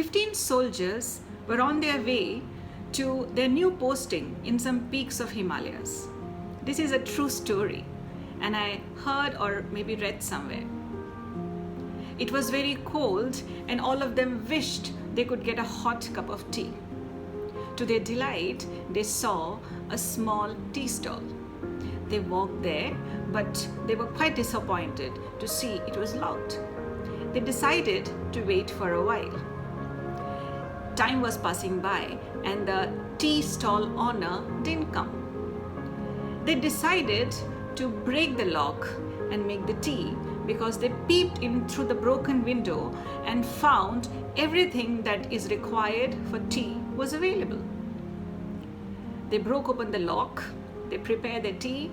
15 soldiers were on their way to their new posting in some peaks of Himalayas. This is a true story, and I heard or maybe read somewhere. It was very cold, and all of them wished they could get a hot cup of tea. To their delight, they saw a small tea stall. They walked there, but they were quite disappointed to see it was locked. They decided to wait for a while. Time was passing by, and the tea stall owner didn't come. They decided to break the lock and make the tea, because they peeped in through the broken window and found everything that is required for tea was available. They broke open the lock, they prepared their tea,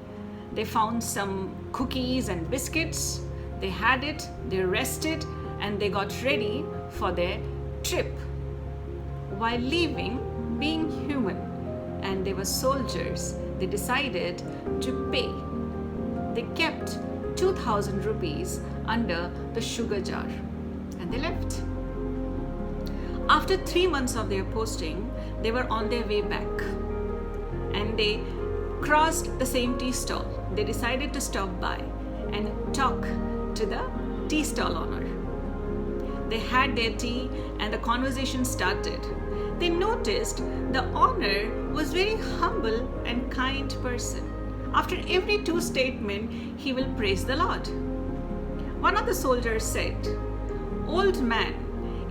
they found some cookies and biscuits, they had it, they rested, and they got ready for their trip. While leaving, being human, and they were soldiers, they decided to pay. They kept 2,000 rupees under the sugar jar, and they left. After 3 months of their posting, they were on their way back, and they crossed the same tea stall. They decided to stop by and talk to the tea stall owner. They had their tea, and the conversation started. They noticed the owner was very humble and kind person. After every two statement, he will praise the Lord. One of the soldiers said, "Old man,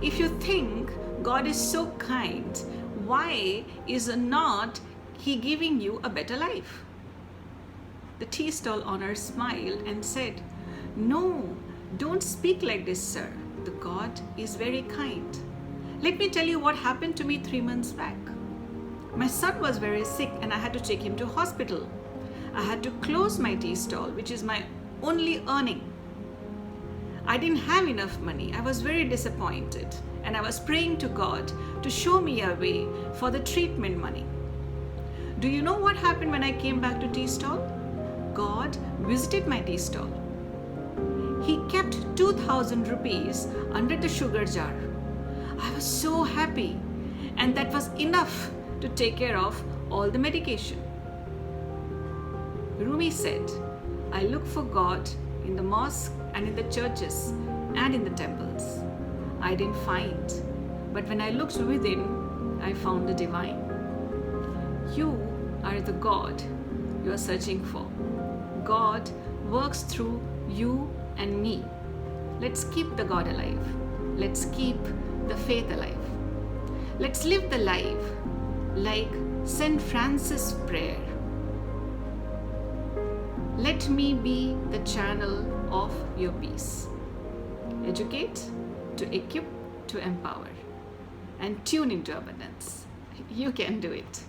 if you think God is so kind, why is not He giving you a better life?" The tea stall owner smiled and said, "No, don't speak like this, sir. The God is very kind. Let me tell you what happened to me 3 months back. My son was very sick, and I had to take him to hospital. I had to close my tea stall, which is my only earning. I didn't have enough money. I was very disappointed, and I was praying to God to show me a way for the treatment money. Do you know what happened when I came back to tea stall? God visited my tea stall. He kept 2,000 rupees under the sugar jar. I was so happy, and that was enough to take care of all the medication." Rumi said, "I look for God in the mosque and in the churches and in the temples. I didn't find, but when I looked within, I found the divine. You are the God you are searching for. God works through you and me. Let's keep the God alive. Let's keep the faith alive. Let's live the life like St. Francis' prayer. Let me be the channel of your peace. Educate, to equip, to empower, and tune into abundance. You can do it."